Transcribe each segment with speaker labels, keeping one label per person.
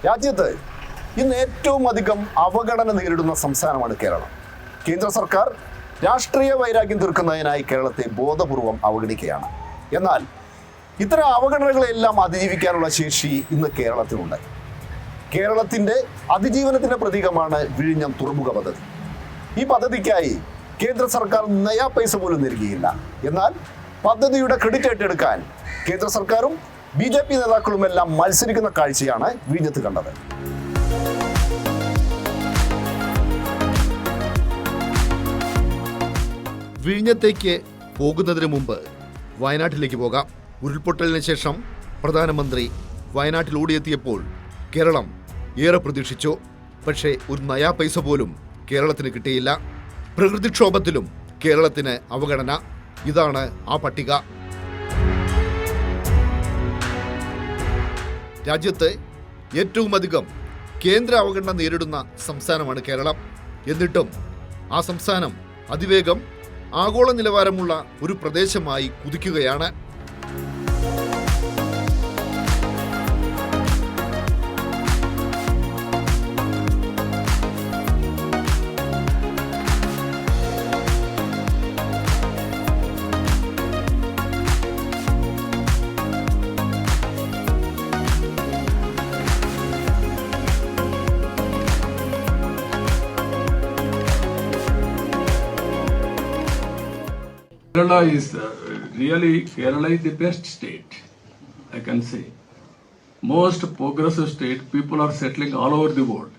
Speaker 1: രാജ്യത്ത് ഇന്ന് ഏറ്റവും അധികം അവഗണന നേരിടുന്ന സംസ്ഥാനമാണ് കേരളം. കേന്ദ്ര സർക്കാർ രാഷ്ട്രീയ വൈരാഗ്യം തീർക്കുന്നതിനായി കേരളത്തെ ബോധപൂർവം അവഗണിക്കുകയാണ്. എന്നാൽ ഇത്തരം അവഗണനകളെല്ലാം അതിജീവിക്കാനുള്ള ശേഷി ഇന്ന് കേരളത്തിനുണ്ട്. കേരളത്തിൻ്റെ അതിജീവനത്തിൻ്റെ പ്രതീകമാണ് വിഴിഞ്ഞം തുറമുഖ പദ്ധതി. ഈ പദ്ധതിക്കായി കേന്ദ്ര സർക്കാർ നയാ പൈസ പോലും നൽകിയില്ല. എന്നാൽ പദ്ധതിയുടെ ക്രെഡിറ്റ് ഏറ്റെടുക്കാൻ കേന്ദ്ര സർക്കാരും BJP നേതാക്കളുമെല്ലാം മത്സരിക്കുന്ന കാഴ്ചയാണ് വിഴിഞ്ഞത്ത് കണ്ടത്. വിഴിഞ്ഞത്തേക്ക് പോകുന്നതിന് മുമ്പ് വയനാട്ടിലേക്ക് പോകാം. ഉരുൾപൊട്ടലിന് ശേഷം പ്രധാനമന്ത്രി വയനാട്ടിൽ ഓടിയെത്തിയപ്പോൾ കേരളം ഏറെ പ്രതീക്ഷിച്ചു. പക്ഷേ ഒരു നയാ പൈസ പോലും കേരളത്തിന് കിട്ടിയില്ല. പ്രകൃതിക്ഷോഭത്തിലും കേരളത്തിന് അവഗണന. ഇതാണ് ആ പട്ടിക. രാജ്യത്ത് ഏറ്റവും അധികം കേന്ദ്ര അവഗണന നേരിടുന്ന സംസ്ഥാനമാണ് കേരളം. എന്നിട്ടും ആ സംസ്ഥാനം അതിവേഗം ആഗോള നിലവാരമുള്ള ഒരു പ്രദേശമായി കുതിക്കുകയാണ്.
Speaker 2: Kerala is the best state, I can say. Most progressive state, people are settling all over the world.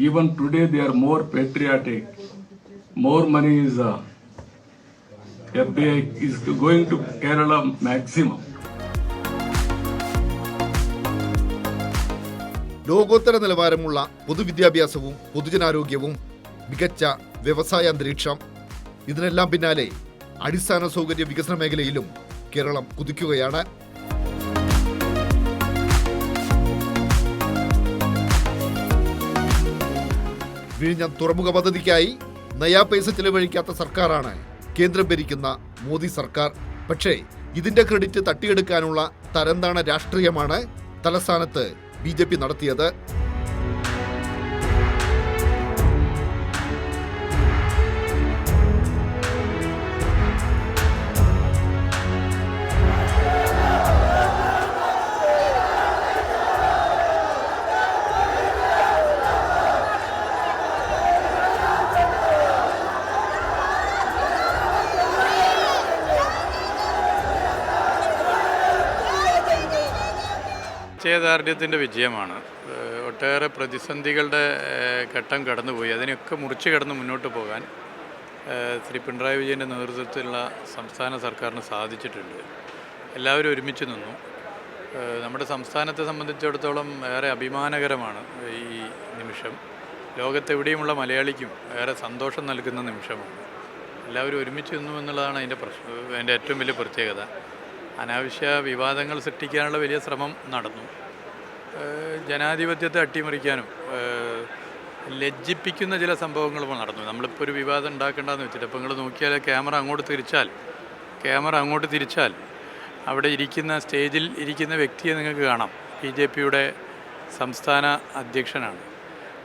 Speaker 2: Even today they are more patriotic. More money is FDI is going to Kerala maximum.
Speaker 1: ലോകോത്തര നിലവാരമുള്ള പൊതുവിദ്യാഭ്യാസവും പൊതുജനാരോഗ്യവും മികച്ച വ്യവസായ അന്തരീക്ഷം, ഇതിനെല്ലാം പിന്നാലെ അടിസ്ഥാന സൗകര്യ വികസന മേഖലയിലും കേരളം കുതിക്കുകയാണ്. വിഴിഞ്ഞം തുറമുഖ പദ്ധതിക്കായി നയാ പൈസ ചെലവഴിക്കാത്ത സർക്കാരാണ് കേന്ദ്രം ഭരിക്കുന്ന മോദി സർക്കാർ. പക്ഷേ ഇതിന്റെ ക്രെഡിറ്റ് തട്ടിയെടുക്കാനുള്ള തരംതാണ രാഷ്ട്രീയമാണ് തലസ്ഥാനത്ത് BJP നടത്തിയത്.
Speaker 3: നിശ്ചയദാർഢ്യത്തിൻ്റെ വിജയമാണ്. ഒട്ടേറെ പ്രതിസന്ധികളുടെ ഘട്ടം കടന്നുപോയി. അതിനൊക്കെ മുറിച്ച് കടന്ന് മുന്നോട്ട് പോകാൻ ശ്രീ പിണറായി വിജയൻ്റെ നേതൃത്വത്തിലുള്ള സംസ്ഥാന സർക്കാരിന് സാധിച്ചിട്ടുണ്ട്. എല്ലാവരും ഒരുമിച്ച് നിന്നു. നമ്മുടെ സംസ്ഥാനത്തെ സംബന്ധിച്ചിടത്തോളം ഏറെ അഭിമാനകരമാണ് ഈ നിമിഷം. ലോകത്തെവിടെയുമുള്ള മലയാളിക്കും ഏറെ സന്തോഷം നൽകുന്ന നിമിഷമാണ്. എല്ലാവരും ഒരുമിച്ച് നിന്നു എന്നുള്ളതാണ് അതിൻ്റെ ഏറ്റവും വലിയ പ്രത്യേകത. അനാവശ്യ വിവാദങ്ങൾ സൃഷ്ടിക്കാനുള്ള വലിയ ശ്രമം നടന്നു. ജനാധിപത്യത്തെ അട്ടിമറിക്കാനും ലജ്ജിപ്പിക്കുന്ന ചില സംഭവങ്ങളും നടന്നു. നമ്മളിപ്പോൾ ഒരു വിവാദം ഉണ്ടാക്കേണ്ടതെന്ന് വെച്ചിട്ട് അപ്പോൾ നിങ്ങൾ നോക്കിയാൽ ക്യാമറ അങ്ങോട്ട് തിരിച്ചാൽ അവിടെ ഇരിക്കുന്ന സ്റ്റേജിൽ ഇരിക്കുന്ന വ്യക്തിയെ നിങ്ങൾക്ക് കാണാം. BJPയുടെ സംസ്ഥാന അധ്യക്ഷനാണ്.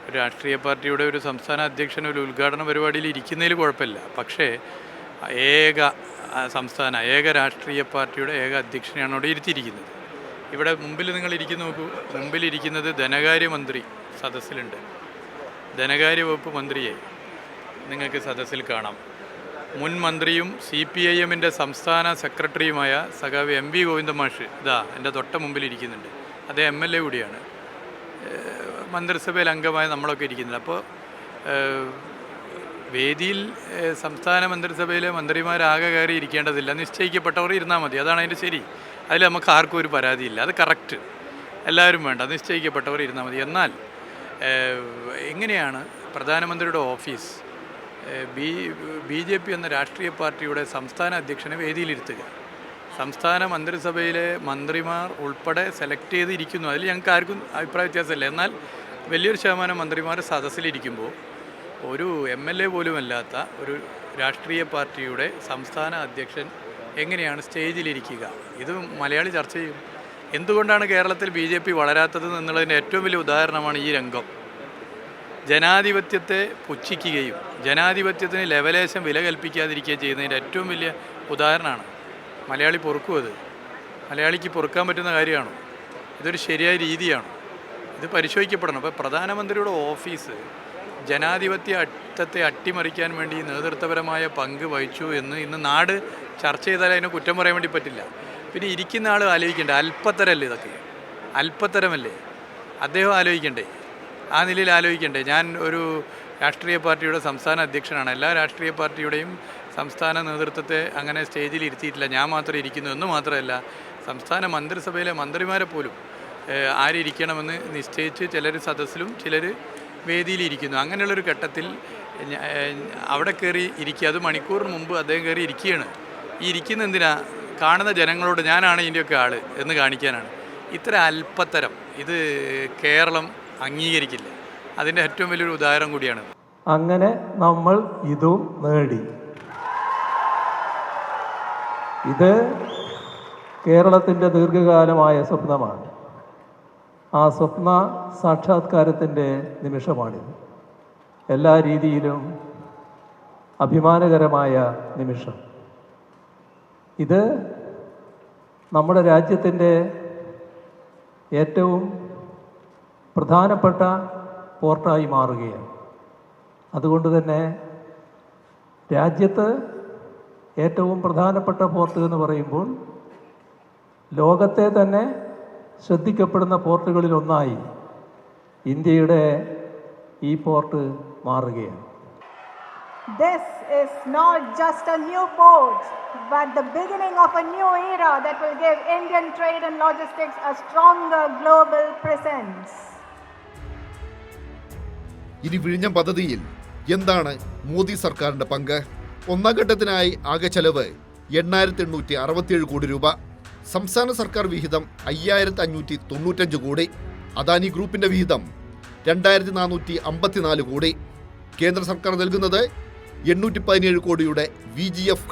Speaker 3: ഒരു രാഷ്ട്രീയ പാർട്ടിയുടെ ഒരു സംസ്ഥാന അധ്യക്ഷൻ ഒരു ഉദ്ഘാടന പരിപാടിയിൽ ഇരിക്കുന്നതിൽ കുഴപ്പമില്ല. പക്ഷേ ഏക രാഷ്ട്രീയ പാർട്ടിയുടെ ഏക അധ്യക്ഷനെയാണ് അവിടെ ഇരുത്തിയിരിക്കുന്നത്. ഇവിടെ മുമ്പിൽ നിങ്ങൾ നോക്കൂ. മുമ്പിലിരിക്കുന്നത് ധനകാര്യമന്ത്രി സദസ്സിലുണ്ട്. ധനകാര്യ വകുപ്പ് മന്ത്രിയെ നിങ്ങൾക്ക് സദസ്സിൽ കാണാം. മുൻ മന്ത്രിയും CPIMൻ്റെ സംസ്ഥാന സെക്രട്ടറിയുമായ സഖാവ് MV ഗോവിന്ദമാഷ് എൻ്റെ തൊട്ട മുമ്പിലിരിക്കുന്നുണ്ട്. അദ്ദേഹം MLA കൂടിയാണ്. മന്ത്രിസഭയിൽ അംഗമായ നമ്മളൊക്കെ ഇരിക്കുന്നുണ്ട്. അപ്പോൾ വേദിയിൽ സംസ്ഥാന മന്ത്രിസഭയിലെ മന്ത്രിമാരാകെ കയറി ഇരിക്കേണ്ടതില്ല. നിശ്ചയിക്കപ്പെട്ടവർ ഇരുന്നാൽ മതി. അതാണ് അതിൻ്റെ ശരി. അതിൽ നമുക്ക് ആർക്കും ഒരു പരാതിയില്ല. അത് കറക്റ്റ്. എല്ലാവരും വേണ്ട. നിശ്ചയിക്കപ്പെട്ടവർ ഇരുന്നാൽ മതി. എന്നാൽ എങ്ങനെയാണ് പ്രധാനമന്ത്രിയുടെ ഓഫീസ് BJP എന്ന രാഷ്ട്രീയ പാർട്ടിയുടെ സംസ്ഥാന അധ്യക്ഷനെ വേദിയിലിരുത്തുക? സംസ്ഥാന മന്ത്രിസഭയിലെ മന്ത്രിമാർ ഉൾപ്പെടെ സെലക്ട് ചെയ്തിരിക്കുന്നു. അതിൽ ഞങ്ങൾക്ക് ആർക്കും അഭിപ്രായ വ്യത്യാസമില്ല. എന്നാൽ വലിയൊരു ശതമാനം മന്ത്രിമാർ സദസ്സിലിരിക്കുമ്പോൾ ഒരു MLA പോലുമല്ലാത്ത ഒരു രാഷ്ട്രീയ പാർട്ടിയുടെ സംസ്ഥാന അധ്യക്ഷൻ എങ്ങനെയാണ് സ്റ്റേജിലിരിക്കുക? ഇത് മലയാളി ചർച്ച ചെയ്യും. എന്തുകൊണ്ടാണ് കേരളത്തിൽ BJP വളരാത്തത് എന്നുള്ളതിൻ്റെ ഏറ്റവും വലിയ ഉദാഹരണമാണ് ഈ രംഗം. ജനാധിപത്യത്തെ പുച്ഛിക്കുകയും ജനാധിപത്യത്തിന് ലെവലേശം വില കൽപ്പിക്കാതിരിക്കുകയും ചെയ്യുന്നതിൻ്റെ ഏറ്റവും വലിയ ഉദാഹരണമാണ്. മലയാളി പൊറുക്കും. മലയാളിക്ക് പൊറുക്കാൻ പറ്റുന്ന കാര്യമാണോ? ഇതൊരു ശരിയായ രീതിയാണോ? ഇത് പരിശോധിക്കപ്പെടണം. അപ്പോൾ പ്രധാനമന്ത്രിയുടെ ഓഫീസ് ജനാധിപത്യത്തെ അട്ടിമറിക്കാൻ വേണ്ടി നേതൃത്വപരമായ പങ്ക് വഹിച്ചു എന്ന് ഇന്ന് നാട് ചർച്ച ചെയ്താൽ അതിനെ കുറ്റം പറയാൻ വേണ്ടി പറ്റില്ല. പിന്നെ ഇരിക്കുന്ന ആൾ ആലോചിക്കണ്ടേ? അല്പത്തരമല്ലേ ഇതൊക്കെ? അല്പത്തരമല്ലേ? അദ്ദേഹം ആലോചിക്കണ്ടേ? ആ നിലയിൽ ആലോചിക്കണ്ടേ? ഞാൻ ഒരു രാഷ്ട്രീയ പാർട്ടിയുടെ സംസ്ഥാന അധ്യക്ഷനാണ്. എല്ലാ രാഷ്ട്രീയ പാർട്ടിയുടെയും സംസ്ഥാന നേതൃത്വത്തെ അങ്ങനെ സ്റ്റേജിൽ ഇരുത്തിയിട്ടില്ല. ഞാൻ മാത്രമേ ഇരിക്കുന്നു എന്ന് മാത്രമല്ല, സംസ്ഥാന മന്ത്രിസഭയിലെ മന്ത്രിമാരെ പോലും ആരിയ്ക്കണമെന്ന് നിശ്ചയിച്ച് ചിലർ സദസ്സിലും ചിലർ വേദിയിലിരിക്കുന്നു. അങ്ങനെയുള്ളൊരു ഘട്ടത്തിൽ അവിടെ കയറി ഇരിക്കുക. അത് മണിക്കൂറിന് മുമ്പ് അദ്ദേഹം കയറി ഇരിക്കുകയാണ്. ഈ ഇരിക്കുന്ന എന്തിനാ? കാണുന്ന ജനങ്ങളോട് ഞാനാണ് ഇതിൻ്റെയൊക്കെ ആൾ എന്ന് കാണിക്കാനാണ്. ഇത്ര അല്പത്തരം ഇത് കേരളം അംഗീകരിക്കില്ല. അതിൻ്റെ ഏറ്റവും വലിയൊരു ഉദാഹരണം കൂടിയാണ്.
Speaker 4: അങ്ങനെ നമ്മൾ ഇതും നേടി. ഇത് കേരളത്തിൻ്റെ ദീർഘകാലമായ സ്വപ്നമാണ്. ആ സ്വപ്ന സാക്ഷാത്കാരത്തിൻ്റെ നിമിഷമാണിത്. എല്ലാ രീതിയിലും അഭിമാനകരമായ നിമിഷം. ഇത് നമ്മുടെ രാജ്യത്തിൻ്റെ ഏറ്റവും പ്രധാനപ്പെട്ട പോർട്ടായി മാറുകയാണ്. അതുകൊണ്ട് തന്നെ രാജ്യത്ത് ഏറ്റവും പ്രധാനപ്പെട്ട പോർട്ട് എന്ന് പറയുമ്പോൾ ലോകത്തെ തന്നെ ശ്രദ്ധിക്കപ്പെടുന്ന പോർട്ടുകളിലൊന്നായി ഇന്ത്യയുടെ ഈ പോർട്ട് മാറുകയാണ്.
Speaker 5: This is not just a new port, but the beginning of a new era that will give Indian trade and logistics a stronger global presence.
Speaker 1: ഇനി വിഴിഞ്ഞം പദ്ധതിയിൽ എന്താണ് മോദി സർക്കാരിന്റെ പങ്ക്? ഒന്നാം ഘട്ടത്തിനായി ആകെ ചെലവ് 8,867 കോടി രൂപ. സംസ്ഥാന സർക്കാർ വിഹിതം 5,595 കോടി. അദാനി ഗ്രൂപ്പിന്റെ വിഹിതം 2,454 കോടി. കേന്ദ്ര സർക്കാർ നൽകുന്നത് 817 കോടിയുടെ VGF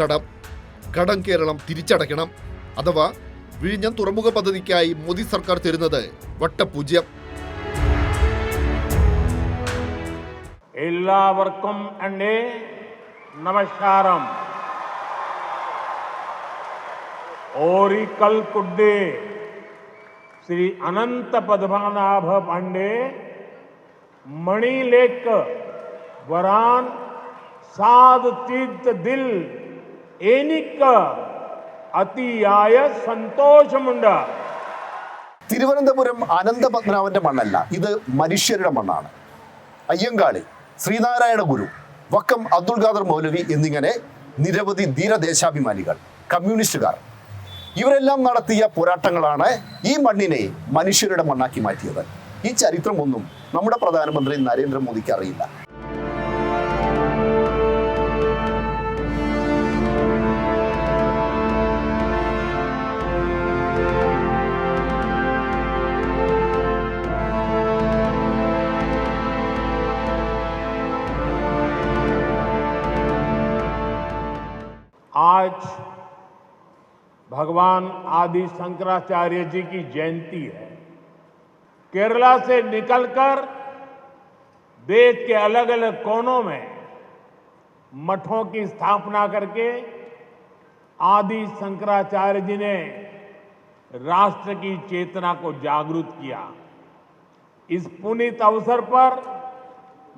Speaker 1: കടം കേരളം തിരിച്ചടയ്ക്കണം. അഥവാ വിഴിഞ്ഞം തുറമുഖ പദ്ധതിക്കായി മോദി സർക്കാർ തരുന്നത് വട്ടപൂജ്യം.
Speaker 6: എല്ലാവർക്കും എൻ്റെ നമസ്കാരം. ओरिकल कुड्डे श्री अनंत पद्मनाभ पांडे मणिलेक वरान साध तीर्थ दिल एनिक അതിയായ സന്തോഷമുണ്ട്.
Speaker 1: തിരുവനന്തപുരം അനന്തപത്മനാഭന്റെ മണ്ണല്ല, ഇത് മനുഷ്യരുടെ മണ്ണാണ്. അയ്യങ്കാളി, ശ്രീനാരായണ ഗുരു, വക്കം അബ്ദുൽ ഖാദർ മൗലവി എന്നിങ്ങനെ നിരവധി ധീരദേശാഭിമാനികൾ, കമ്മ്യൂണിസ്റ്റുകാർ, ഇവരെല്ലാം നടത്തിയ പോരാട്ടങ്ങളാണ് ഈ മണ്ണിനെ മനുഷ്യരുടെ മണ്ണാക്കി മാറ്റിയത്. ഈ ചരിത്രമൊന്നും നമ്മുടെ പ്രധാനമന്ത്രി നരേന്ദ്രമോദിക്ക് അറിയില്ല.
Speaker 6: आज भगवान आदि शंकराचार्य जी की जयंती है. केरला से निकलकर देश के अलग अलग कोनों में मठों की स्थापना करके आदि शंकराचार्य जी ने राष्ट्र की चेतना को जागृत किया. इस पुनीत अवसर पर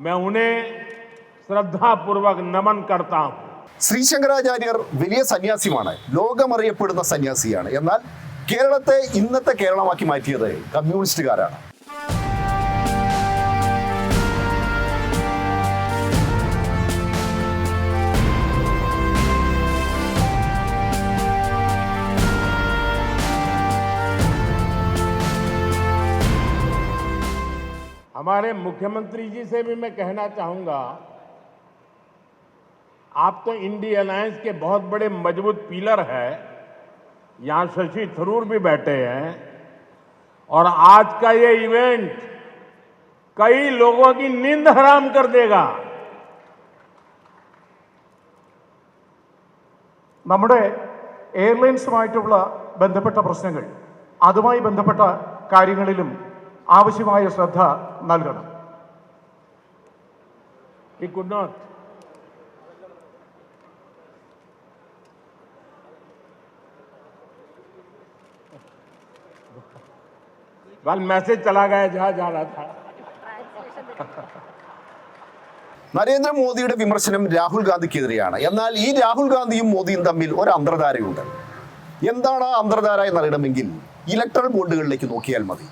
Speaker 6: मैं उन्हें श्रद्धापूर्वक नमन करता हूं.
Speaker 1: ശ്രീശങ്കരാചാര്യർ വലിയ സന്യാസിയാണ്, ലോകമറിയപ്പെടുന്ന സന്യാസിയാണ്. എന്നാൽ കേരളത്തെ ഇന്നത്തെ കേരളമാക്കി മാറ്റിയത് കമ്മ്യൂണിസ്റ്റുകാരാണ്.
Speaker 6: हमारे मुख्यमंत्री जी से भी मैं कहना चाहूंगा, आप तो इंडिया अलायंस के बहुत बड़े मजबूत पिलर है. यहाँ शशि थरूर भी बैठे हैं और आज का ये इवेंट कई लोगों की नींद हराम कर देगा.
Speaker 4: നമ്മുടെ എയർലൈൻസുമായിട്ടുള്ള ബന്ധപ്പെട്ട പ്രശ്നങ്ങൾ
Speaker 7: അതുമായി ബന്ധപ്പെട്ട കാര്യങ്ങളിലും ആവശ്യമായ ശ്രദ്ധ നൽകണം.
Speaker 6: He could not. वाल मैसेज चला गया जहां जा रहा था.
Speaker 1: നരേന്ദ്രമോദിയുടെ വിമർശനം രാഹുൽ ഗാന്ധിക്കെതിരെയാണ്. എന്നാൽ ഈ രാഹുൽ ഗാന്ധിയും മോദിയും തമ്മിൽ ഒരു അന്തർധാരയുണ്ട്. എന്താണ് ആ അന്തർധാര എന്നറിയണമെങ്കിൽ ഇലക്ട്രൽ ബോണ്ടുകളിലേക്ക് നോക്കിയാൽ മതി.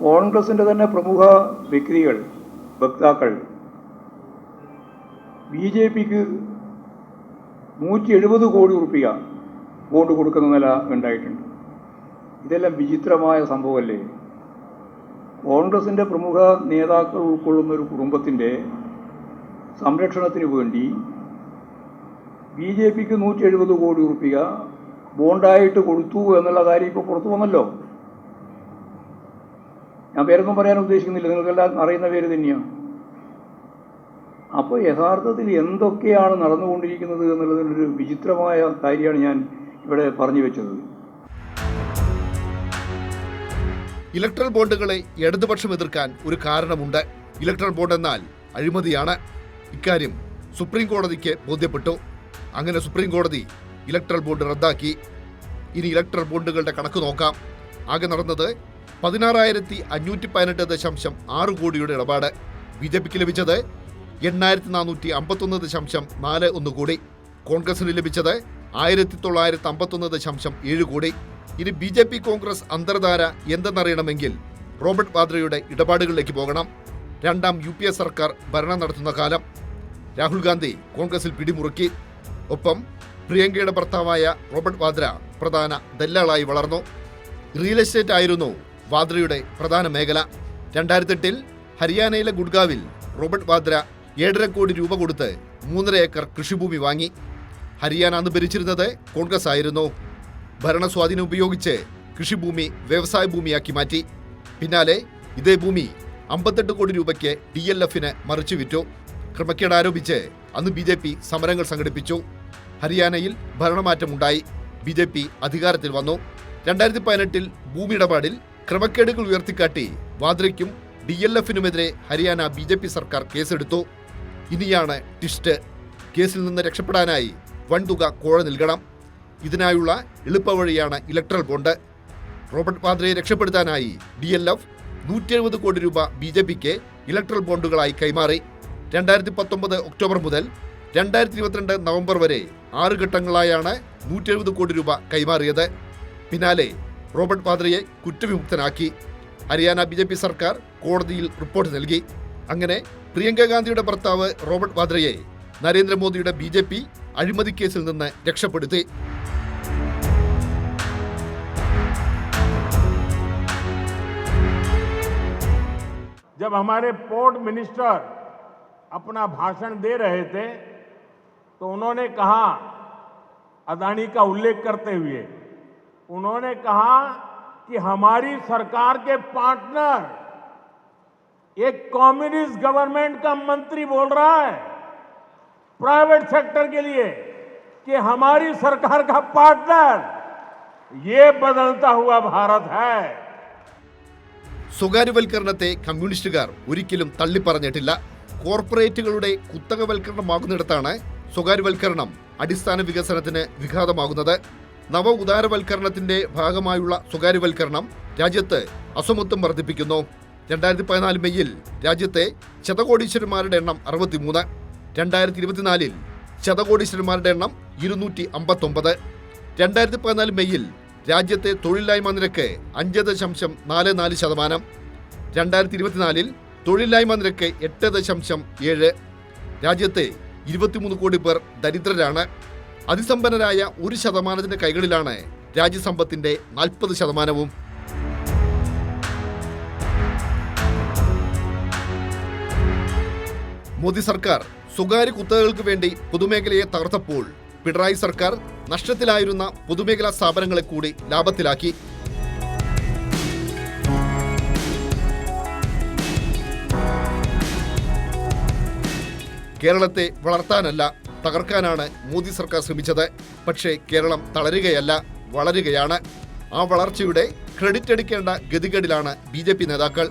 Speaker 8: കോൺഗ്രസിന്റെ തന്നെ പ്രമുഖ വ്യക്തികൾ, വക്താക്കൾ BJPക്ക് 170 കോടി രൂപ ബോണ്ട് കൊടുക്കുന്ന നില ഉണ്ടായിട്ടുണ്ട്. ഇതെല്ലാം വിചിത്രമായ സംഭവമല്ലേ? കോൺഗ്രസിന്റെ പ്രമുഖ നേതാക്കൾ ഉൾക്കൊള്ളുന്ന ഒരു കുടുംബത്തിൻ്റെ സംരക്ഷണത്തിന് വേണ്ടി BJPക്ക് 170 കോടി രൂപ ബോണ്ടായിട്ട് കൊടുത്തു എന്നുള്ള കാര്യം ഇപ്പോൾ പുറത്തു വന്നല്ലോ. ഞാൻ പേരൊന്നും പറയാൻ ഉദ്ദേശിക്കുന്നില്ല, നിങ്ങൾക്കെല്ലാം അറിയുന്ന പേര് തന്നെയാണ്. അപ്പോൾ യഥാർത്ഥത്തിൽ എന്തൊക്കെയാണ് നടന്നുകൊണ്ടിരിക്കുന്നത് എന്നുള്ളതിലൊരു വിചിത്രമായ കാര്യമാണ് ഞാൻ ഇവിടെ പറഞ്ഞു വെച്ചത്.
Speaker 1: ഇലക്ട്രൽ ബോണ്ടുകളെ ഇടതുപക്ഷം എതിർക്കാൻ ഒരു കാരണമുണ്ട്. ഇലക്ട്രൽ ബോണ്ട് എന്നാൽ അഴിമതിയാണ്. ഇക്കാര്യം സുപ്രീം കോടതിക്ക് ബോധ്യപ്പെട്ടു. അങ്ങനെ സുപ്രീം കോടതി ഇലക്ട്രൽ ബോണ്ട് റദ്ദാക്കി. ഇനി ഇലക്ട്രൽ ബോണ്ടുകളുടെ കണക്ക് നോക്കാം. ആകെ നടന്നത് 16,518.6 കോടിയുടെ ഇടപാട്. BJPക്ക് ലഭിച്ചത് 8,451.41 കോടി. കോൺഗ്രസിന് ലഭിച്ചത് 1,951.7 കോടി. ഇനി BJP കോൺഗ്രസ് അന്തർധാര എന്തെന്നറിയണമെങ്കിൽ റോബർട്ട് വാദ്രയുടെ ഇടപാടുകളിലേക്ക് പോകണം. രണ്ടാം UPA സർക്കാർ ഭരണം നടത്തുന്ന കാലം. രാഹുൽ ഗാന്ധി കോൺഗ്രസിൽ പിടിമുറുക്കി. ഒപ്പം പ്രിയങ്കയുടെ ഭർത്താവായ റോബർട്ട് വാദ്ര പ്രധാന ദല്ലാളായി വളർന്നു. റിയൽ എസ്റ്റേറ്റ് ആയിരുന്നു വാദ്രയുടെ പ്രധാന മേഖല. 2008 ഹരിയാനയിലെ ഗുഡ്ഗാവിൽ റോബർട്ട് വാദ്ര 7.5 കോടി രൂപ കൊടുത്ത് 3.5 ഏക്കർ കൃഷിഭൂമി വാങ്ങി. ഹരിയാന അന്ന് ഭരിച്ചിരുന്നത് കോൺഗ്രസ് ആയിരുന്നു. ഭരണസ്വാധീനം ഉപയോഗിച്ച് കൃഷിഭൂമി വ്യവസായ ഭൂമിയാക്കി മാറ്റി. പിന്നാലെ ഇതേ ഭൂമി 58 കോടി രൂപയ്ക്ക് DLFന് മറിച്ചു വിറ്റു. ക്രമക്കേട് ആരോപിച്ച് അന്ന് BJP സമരങ്ങൾ സംഘടിപ്പിച്ചു. ഹരിയാനയിൽ ഭരണമാറ്റമുണ്ടായി. BJP അധികാരത്തിൽ വന്നു. 2018 ഭൂമി ഇടപാടിൽ ക്രമക്കേടുകൾ ഉയർത്തിക്കാട്ടി വാദ്രയ്ക്കും DLFനുമെതിരെ ഹരിയാന BJP സർക്കാർ കേസെടുത്തു. ഇനിയാണ് ട്വിസ്റ്റ്. കേസിൽ നിന്ന് രക്ഷപ്പെടാനായി വൻതുക കോഴ നൽകണം. ഇതിനായുള്ള എളുപ്പവഴിയാണ് ഇലക്ട്രൽ ബോണ്ട്. റോബർട്ട് വാദ്രയെ രക്ഷപ്പെടുത്താനായി DLF 170 കോടി രൂപ BJPക്ക് ഇലക്ട്രൽ ബോണ്ടുകളായി കൈമാറി. 2019 ഒക്ടോബർ മുതൽ 2022 നവംബർ വരെ 6 ഘട്ടങ്ങളായാണ് 170 കോടി രൂപ കൈമാറിയത്. പിന്നാലെ റോബർട്ട് വാദ്രയെ കുറ്റവിമുക്തനാക്കി. ഹരിയാന BJP സർക്കാർ കോടതിയിൽ റിപ്പോർട്ട് നൽകി. അങ്ങനെ പ്രിയങ്ക ഗാന്ധിയുടെ ഭർത്താവ് റോബർട്ട് വാദ്രയെ നരേന്ദ്രമോദിയുടെ BJP അഴിമതി കേസിൽ നിന്ന് രക്ഷപ്പെടുത്തി.
Speaker 6: जब हमारे पोर्ट मिनिस्टर अपना भाषण दे रहे थे तो उन्होंने कहा, अदानी का उल्लेख करते हुए उन्होंने कहा कि हमारी सरकार के पार्टनर एक कम्युनिस्ट गवर्नमेंट का मंत्री बोल रहा है प्राइवेट सेक्टर के लिए कि हमारी सरकार का पार्टनर, ये बदलता हुआ भारत है.
Speaker 1: സ്വകാര്യവൽക്കരണത്തെ കമ്മ്യൂണിസ്റ്റുകാർ ഒരിക്കലും തള്ളിപ്പറഞ്ഞിട്ടില്ല. കോർപ്പറേറ്റുകളുടെ കുത്തകവൽക്കരണമാകുന്നിടത്താണ് സ്വകാര്യവൽക്കരണം അടിസ്ഥാന വികസനത്തിന് വിഘാതമാകുന്നത്. നവ ഉദാരവൽക്കരണത്തിന്റെ ഭാഗമായുള്ള സ്വകാര്യവൽക്കരണം രാജ്യത്ത് അസമത്വം വർദ്ധിപ്പിക്കുന്നു. 2014 മെയ്യിൽ രാജ്യത്തെ ശതകോടീശ്വരന്മാരുടെ എണ്ണം 63. 2024 ശതകോടീശ്വരന്മാരുടെ എണ്ണം 259. 2014 മെയ്യിൽ രാജ്യത്തെ തൊഴിലില്ലായ്മ നിരക്ക് 5.44%. 2024 തൊഴിലില്ലായ്മ നിരക്ക് 8.7. രാജ്യത്തെ 23 കോടി പേർ ദരിദ്രരാണ്. അതിസമ്പന്നരായ 1% കൈകളിലാണ് രാജ്യസമ്പത്തിന്റെ 40%. മോദി സർക്കാർ സ്വകാര്യ കുത്തകകൾക്ക് വേണ്ടി പൊതുമേഖലയെ തകർത്തപ്പോൾ പിണറായി സർക്കാർ നഷ്ടത്തിലായിരുന്ന പൊതുമേഖലാ സ്ഥാപനങ്ങളെ കൂടി ലാഭത്തിലാക്കി. കേരളത്തെ വളർത്താനല്ല, തകർക്കാനാണ് മോദി സർക്കാർ ശ്രമിച്ചത്. പക്ഷേ കേരളം തളരുകയല്ല, വളരുകയാണ്. ആ വളർച്ചയുടെ ക്രെഡിറ്റ് എടുക്കേണ്ട ഗതികേടിലാണ് BJP നേതാക്കൾ.